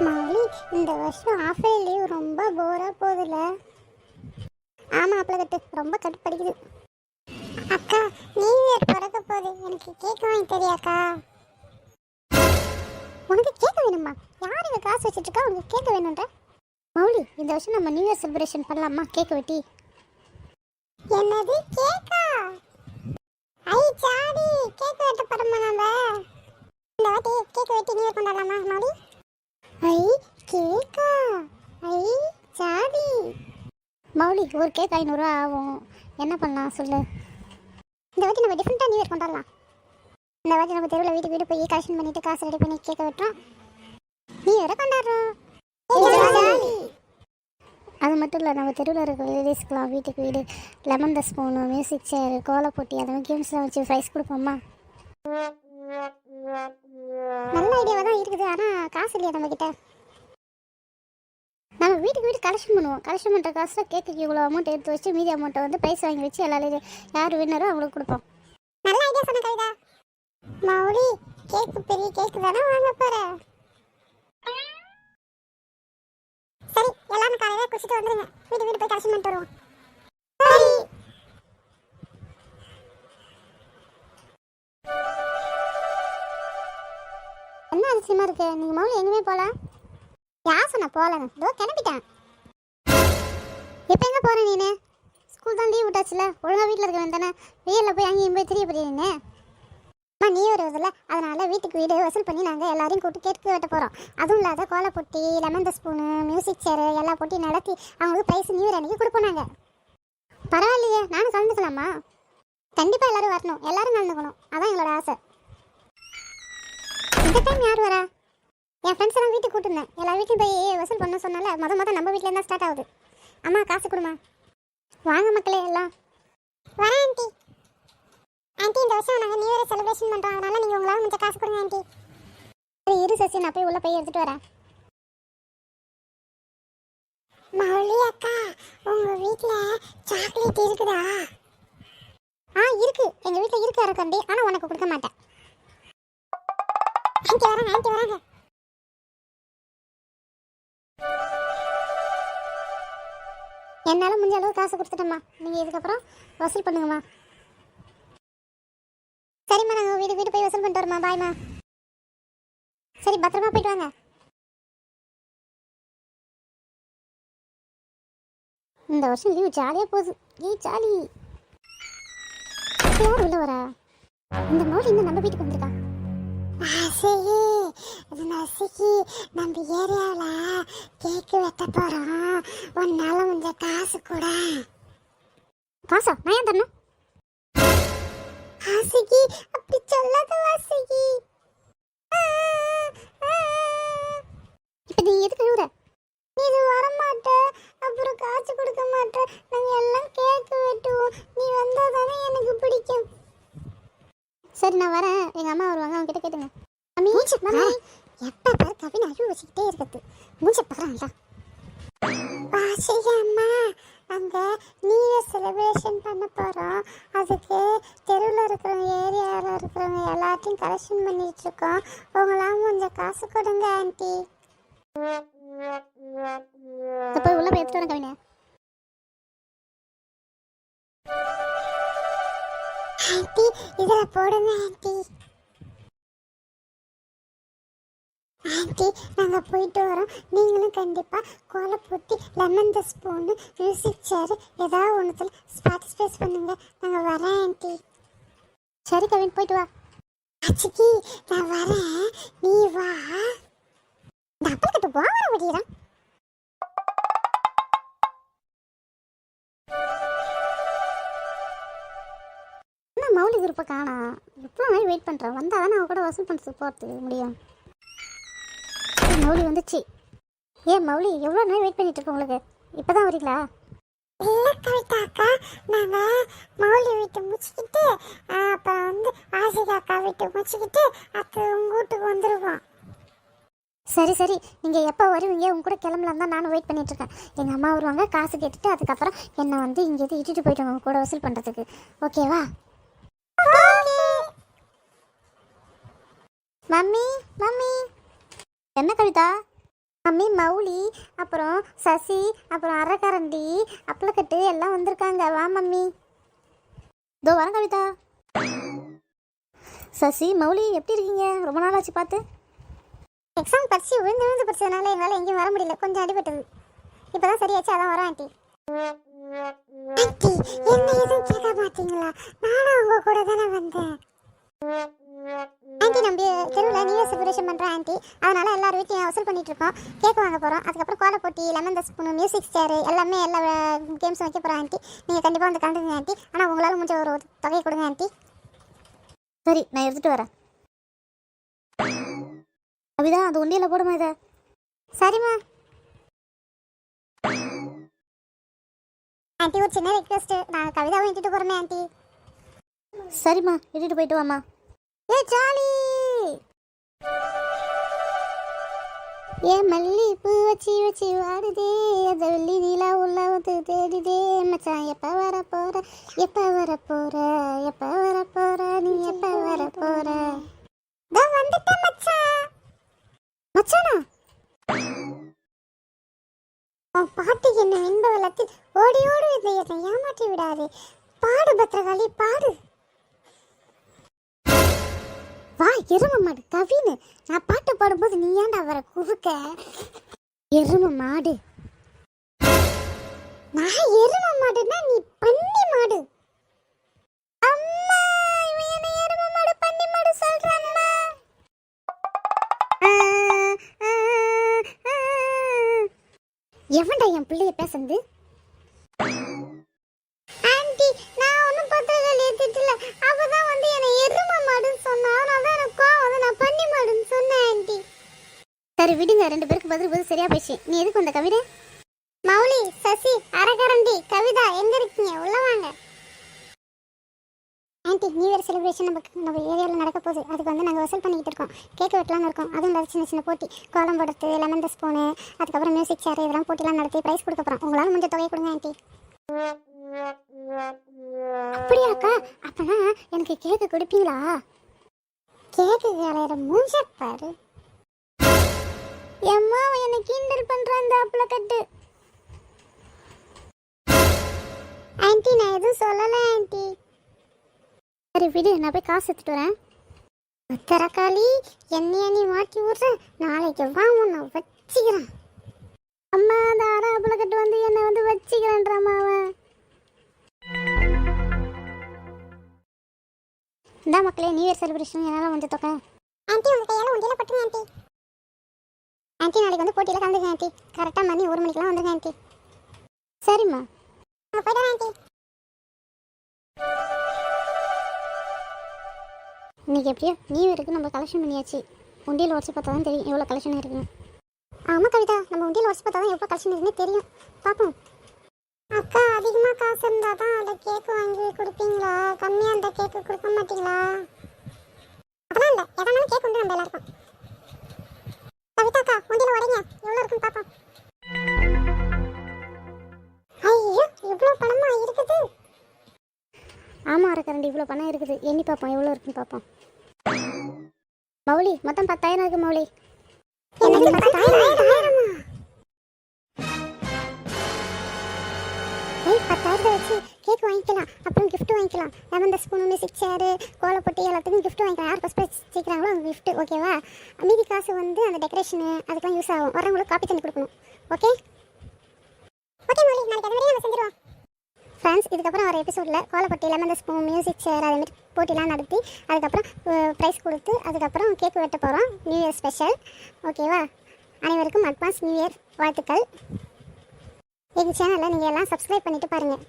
மௌலி, இந்த வருஷம் of leave ரொம்ப போரா போகுதுல. ஆமா அப்பளகட்டு, ரொம்ப கடுப்படிக்குது. அக்கா, நியூ இயர் பிறக்க போகுது, எனக்கு கேக் வாங்கி தெரியாக்கா? உனக்கு கேட்க வேணுமா? யார் இங்க காசு வச்சுட்டு இருக்கா உனக்கு கேட்க வேணும்ன்ற? மௌலி, இந்த வருஷம் நம்ம நியூ இயர் செலிப்ரேஷன் பண்ணலாமா? கேக் வெட்டி. என்னது கேக்கா? ஐ சாடி, கேக் வெட்ட போறோமா நம்ம? இந்த வாட்டி கேக் வெட்டி நியூ இயர் கொண்டாடலாமா மௌலி? ஐ கேக்கா? ஐ சாடி. மௌலி, ஒரு கேக் 500 ஆகும். என்ன பண்ணலாம் சொல்லு? இந்த வாட்டி நம்ம டிஃப்ரெண்ட்டாக நியூ இயர் கொண்டாடலாம். இந்த வாட்டி நம்ம தெருவில் வீட்டுக்கு வீடு போய் கலெக்ஷன் பண்ணிட்டு காசு ரெடி பண்ணி கேட்க விட்டுறோம். நியூ இயரை கொண்டாடுறோம். அது மட்டும் இல்லை, நம்ம தெருவில் இருக்கிற லேடிஸ்க்கெலாம் வீட்டுக்கு வீடு லெமன் த ஸ்பூனு, மியூசிக் சேர், கோல போட்டி, அதை மாதிரி கேம்ஸ்லாம் வச்சு ப்ரைஸ் கொடுப்போம்மா. நல்ல ஐடியாவாக தான் இருக்குது, ஆனால் காசு இல்லையா நம்மக்கிட்ட? நம்ம வீட்டுக்கு வீடு கலெக்ஷன் பண்ணுவோம். கலெக்ஷன் பண்ணுற காசில் கேக்குக்கு இவ்வளோ அமௌண்ட் எடுத்து வச்சு மீதி அமௌண்ட்டை வந்து ப்ரைஸ் வாங்கி வச்சு எல்லாரும் யார் வின்னரோ அவங்களுக்கு கொடுப்போம். நல்ல ஐடியா சொன்ன கவிதா. மௌலி, கேக்கு பெரிய கேக்கு தானே வாங்க போற? சரி, எல்லாரும் காலையில குடிச்சிட்டு வந்துருங்க. வீடு வீடு போய் கலெக்ஷன் பண்ணிட்டு வருவோம். சரி. என்ன அதிசயமா இருக்கு? நீங்க மௌலி எங்கேயுமே போல? யார் சொன்ன போலன்னு? இதோ கிளம்பிட்டேன். இப்போ எங்கே போகிற நீனு? ஸ்கூல் தான் லீவ் விட்டாச்சுல, ஒழுங்காக வீட்டில் இருக்க வேண்டானே. வெயிலில் போய் அங்கேயும் போய் தெரிய போறீங்க நீ. அம்மா நீ வருவதில்ல, அதனால் வீட்டுக்கு வீடு வசூல் பண்ணி நாங்கள் எல்லாரையும் கூப்பிட்டு கேட்க வெட்ட போகிறோம். அதுவும் இல்லாத கோல போட்டி, லெமன் த ஸ்பூனு, மியூசிக் சேரு எல்லா போட்டியும் நடத்தி அவங்களுக்கு ப்ரைஸ் நியூ இயர் அன்றைக்கி கொடுப்போம் நாங்கள். பரவாயில்லையே, நானும் கலந்துக்கலாமா? கண்டிப்பாக எல்லோரும் வரணும், எல்லோரும் கலந்துக்கணும், அதான் எங்களோட ஆசை. இந்த டைம் யார் வரா? என் ஃப்ரெண்ட்ஸ் எல்லாம் வீட்டுக்கு கூட்டிருந்தேன். எல்லா வீட்லையும் போய் வசூல் பண்ண சொன்னால மொதல் நம்ம வீட்டில் இருந்தால் ஸ்டார்ட் ஆகுது. அம்மா காசு கொடுமா. வாங்க மக்களே எல்லாம். வரேன் ஆண்டி. ஆண்டி, இந்த வருஷம் நாங்கள் நியூ இயர் செலிப்ரேஷன் பண்ணுறோம், அதனால் நீங்கள் உங்களால் கொஞ்சம் காசு கொடுங்க ஆண்டி. சரி இரு சசி, நான் போய் உள்ளே போய் எடுத்துகிட்டு வரேன். மௌலி அக்கா, உங்கள் வீட்டில் சாக்லேட் இருக்குதா? இருக்கு, எங்கள் வீட்டில் இருக்கு அரக்கண்டி, ஆனால் உனக்கு கொடுக்க மாட்டேன். ஆண்டி வராங்க, ஆண்டி வராங்க. என்னால் முடிஞ்ச அளவு காசு கொடுத்துட்டோம்மா, நீங்கள் இதுக்கப்புறம் வசூல் பண்ணுங்கம்மா. சரிம்மா, நாங்கள் வீடு வீடு போய் வசூல் பண்ணிட்டு வரோம்மா. பாய்மா. சரி, பத்திரமா போயிட்டு வாங்க. இந்த வருஷம் லீவ் ஜாலியாக போகுது. ஜாலி. யார் உள்ள வரா? இந்த மௌலி இன்னும் நம்ம வீட்டுக்கு வந்திருக்கா? நசிகி, நம்ம ஏரியாவில் கேக்கு வெட்ட போகிறோம். உன்னால கொஞ்ச காசு கூட. காசா? நான் ஏன் தரணும்? வாசிகி, அப்படி சொல்லாத வாசிகி. இப்போ நீ எதுக்கு அழுகுற? நீ இது வரமாட்ட, அப்புறம் காசு கொடுக்க மாட்ட. நாங்கள் எல்லாம் கேக்கு வெட்டுவோம். நீ வந்தால் தானே எனக்கு பிடிக்கும். சரி நான் வரேன், எங்கள் அம்மா வருவாங்க, அவங்க கிட்ட கேட்டுங்க. மூச்சு மம்மி, எப்போ பாரு கவின் அழுவு வச்சுக்கிட்டே இருக்குது. மூச்சு பாருங்களா. வாசிகி அம்மா, நாங்கள் நியூ இயர் செலிப்ரேஷன் பண்ண போகிறோம். அதுக்கு தெருவில் இருக்கிறவங்க, ஏரியாவில் இருக்கிறவங்க எல்லாத்தையும் கலெக்ஷன் பண்ணிட்டு இருக்கோம். உங்களாம் கொஞ்சம் காசு கொடுங்க ஆண்டி. போய் உள்ள போய் எடுத்துட்டு வரேன் கவினை. ஆண்டி இதில் போடுங்க ஆண்டி. ஆண்டி, நாங்கள் போயிட்டு வரோம். நீங்களும் கண்டிப்பாக கோலை போட்டி, லெமன் த ஸ்பூனு, மியூசிக் சேரு ஏதாவது ஒன்றுத்தில் பார்ட்டிசிபேட் பண்ணுங்க. நாங்கள் வரேன் ஆண்டி. சரி கவின், போயிட்டு வா. ஆச்சிக்கு நான் வரேன், நீ வா. இந்த அப்பா கிட்ட வா வர முடியலாம். என்ன மௌலி குரூப்பை காணா? எப்போ மாதிரி வெயிட் பண்ணுறேன். வந்தால் தானே அவள் கூட வசூல் பண்ணிட்டு போகிறதுக்கு முடியும். மௌலி வந்துச்சு. ஏன் மௌலி, எவ்வளோ நேரம் வெயிட் பண்ணிட்டு இருக்கோம் உங்களுக்கு? இப்போ தான் வரீங்களா? இல்லை கவிதா அக்கா, நாங்கள் மௌலி வீட்டை முடிச்சுக்கிட்டு அப்புறம் வந்து ஆசிகா அக்கா வீட்டை முடிச்சுக்கிட்டு அப்புறம் உங்கள் வீட்டுக்கு வந்துடுவோம். சரி சரி, நீங்கள் எப்போ வருவீங்க? உங்க கூட கிளம்பலாம் தான் நானும் வெயிட் பண்ணிட்டுருக்கேன். எங்கள் அம்மா வருவாங்க, காசு கேட்டுட்டு அதுக்கப்புறம் என்னை வந்து இங்கேருந்து இட்டுட்டு போயிட்டு உங்க கூட வசூல் பண்ணுறதுக்கு. ஓகேவா? Mummy mummy. என்ன கவிதா? மம்மி மௌலி அப்புறம் சசி அப்புறம் அரைக்கரண்டி அப்பளக்கட்டு எல்லாம் வந்திருக்காங்க. வா மம்மி. இதோ வரேன் கவிதா. சசி மௌலி எப்படி இருக்கீங்க? ரொம்ப நாள் ஆச்சு பார்த்து. எக்ஸாம் படிச்சு விழுந்து படிச்சதுனால எங்களால் எங்கேயும் வர முடியல, கொஞ்சம் அடிபட்டது. இப்போதான் சரியாச்சு, அதான் வரேன் ஆண்டி. ஆண்டி என்ன எதுவும் கேட்க மாட்டீங்களா? நானும் உங்க கூட தானே வந்தேன். ஆண்டி நம்ம தெருவில் நியூ இயர் செலிப்ரேஷன் பண்ணுறேன் ஆண்டி, அதனால எல்லாரும் வீட்லையும் வசூல் பண்ணிட்டு இருக்கோம். கேக் வாங்க போகிறோம். அதுக்கப்புறம் கோல போட்டி, லெமன் ஸ்பூன், மியூசிக் சேர் எல்லாமே எல்லா கேம்ஸும் வைக்க போகிறோம் ஆண்டி. நீங்கள் கண்டிப்பாக வந்து கலந்துங்க ஆண்டி. ஆனால் உங்களால் முடிஞ்ச ஒரு தொகையை கொடுங்க ஆண்டி. சரி, நான் எடுத்துகிட்டு வரேன். கவிதா அது ஒண்டியில் போடுமா இதை? சரிம்மா. ஆண்டி ஒரு சின்ன ரிக்வெஸ்ட், நான் கவிதாவும் இட்டுட்டு போகிறேன் ஆண்டி. சரிம்மா, இட்டுட்டு போயிட்டு வாம்மா. ஏ ஜாலி. ஏ மல்லி பூ வச்சு வச்சு வாடுதே, அந்த வெள்ளி நீலா உள்ள வந்து தேடுதே. மச்சான் எப்போ வர போற, எப்போ வர போற, எப்போ வர போற, நீ எப்போ வர போற? வந்துட்டேன் மச்சான். மச்சானா பாட்டிக்கு என்ன இன்ப வெள்ளத்தில் ஓடி ஓடி என்னை ஏமாற்றி விடாதே. பாடு பத்திரகாளி பாடு. வா எரும மாடு கவின்னு, நான் பாட்டு பாடும்போது நீ ஏன்டா வர குறுக்க? எரும மாடு. நான் எரும மாடுன்னா நீ பன்னி மாடு. அம்மா இவன் என்ன எரும மாடு பன்னி மாடு சொல்றான்மா. எவன்டா என் பிள்ளைய பேசுறது? ஆண்டி நான் ஒன்றும் பத்திரகாளி திட்டல, அவதான் வந்து என்னை எரும மாடுன்னு சொன்னா, அதனால தான் எனக்கு கோவம் வந்து நான் பன்னி மாடுன்னு சொன்னேன் ஆண்டி. சரி விடுங்க, ரெண்டு பேருக்கு பதில் சரியா போயிடுச்சு. நீ எதுக்கு வந்த கவிதை? மௌலி, சசி, அரைக்கரண்டி, கவிதா எங்க இருக்கீங்க? உள்ள வாங்க. ஆண்டி நியூ இயர் செலிப்ரேஷன் நம்ம ஏரியாவில் நடக்க போகுது. அதுக்கு வந்து நாங்கள் வசூல் பண்ணிக்கிட்டு இருக்கோம். கேக் வெட்டலான்னு இருக்கோம். அதுவும் இல்லாத சின்ன சின்ன போட்டி, கோலம் போடுறது, லெமன் ஸ்பூனு, அதுக்கப்புறம் மியூசிக் சேர் இதெல்லாம் போட்டிலாம் நடத்தி ப்ரைஸ் கொடுக்க போகிறோம். உங்களால் முடிஞ்ச தொகையை கொடுங்க ஆண்டி. அப்படியாக்கா? அப்பனா எனக்கு கேக்கு கொடுப்பீங்களா? கேக்கு கலையிற மூஞ்ச பாரு. எம்மா என்னை கிண்டல் பண்ற அந்த அப்பளக்கட்டு. ஆண்டி நான் எதுவும் சொல்லலை ஆண்டி. சரி விடு, நான் போய் காசு எடுத்துட்டு வரேன். தரக்காளி என்னைய நீ மாட்டி விடுற, நாளைக்கு வா உன்னை வச்சுக்கிறேன். அம்மா அந்த அப்பளக்கட்டு வந்து என்னை வந்து வச்சுக்கிறேன்றாமாவ. இந்த மக்களே நியூ இயர் செலிப்ரேஷன் என்னால் வந்து தொகை. ஆண்டி உங்கள் கையால் ஒன்றியில் பட்டுங்க ஆண்டி. ஆண்டி நாளைக்கு வந்து போட்டியில் கலந்துங்க ஆண்டி. கரெக்டாக மணி 1 மணிக்கெலாம் வந்துருங்க ஆண்டி. சரிம்மா போய்ட்டு ஆண்டி. இன்றைக்கி எப்படியோ நியூ இயருக்கு நம்ம கலெக்ஷன் பண்ணியாச்சு. உண்டியில் உடச்சி பார்த்தா தான் தெரியும் எவ்வளோ கலெக்ஷன் இருக்குன்னு. ஆமாம் கவிதா, நம்ம உண்டியில் உடச்சி பார்த்தா தான் எவ்வளோ கலெக்ஷன் இருக்குன்னு தெரியும். பார்ப்போம். அக்கா அதிகமாக காசு இருந்தால் தான் அந்த கேக்கு வாங்கி கொடுப்பீங்களா? கம்மியாக இருந்தால் கேக்கு கொடுக்க மாட்டீங்களா? அதெல்லாம் இல்லை, எதனாலும் கேக் உண்டு நம்ம எல்லாருக்கும். கவிதாக்கா உண்டியில் உடைங்க, எவ்வளோ இருக்குன்னு பார்ப்போம். ஐயோ இவ்வளோ பணமா இருக்குது? ஆமாம் அரைக்கரண்டி இவ்வளோ பணம் இருக்குது. எண்ணி பார்ப்போம் எவ்வளோ இருக்குன்னு பார்ப்போம். மௌலி மொத்தம் 10,000 இருக்கு மௌலி. 10,000 வச்சு கேக் வாங்கிக்கலாம், அப்புறம் கிஃப்ட் வாங்கிக்கலாம். லெமன் ஸ்பூன், மியூசிக் சேரு, கோலப்பொட்டி எல்லாத்துக்கும் கிஃப்ட் வாங்கிக்கலாம். யார் ஃபஸ்ட் ப்ரைஸ் சீக்கிரங்களோ அவங்க கிஃப்ட். ஓகேவா? மீதி காசு வந்து அந்த டெக்கரேஷனு அதுக்கெல்லாம் யூஸ் ஆகும். வரவங்களுக்கு காப்பி தண்ணி கொடுக்கணும். ஓகே ஓகே மௌலி, நாளைக்கு அது வரையும் நம்ம செஞ்சிருவோம். ஃப்ரெண்ட்ஸ் இதுக்கப்புறம் ஒரு எபிசோடில் கோலப்பொட்டி, லெமன் ஸ்பூன், மியூசிக் சேர் அதேமாதிரி போட்டிலாம் நடத்தி அதுக்கப்புறம் ப்ரைஸ் கொடுத்து அதுக்கப்புறம் கேக் வெட்ட போகிறோம். New year special. ஓகேவா? அனைவருக்கும் அட்வான்ஸ் நியூ இயர் வாழ்த்துக்கள். எங்கள் சேனலில் நீங்கள் எல்லாம் சப்ஸ்கிரைப் பண்ணிவிட்டு பாருங்கள்.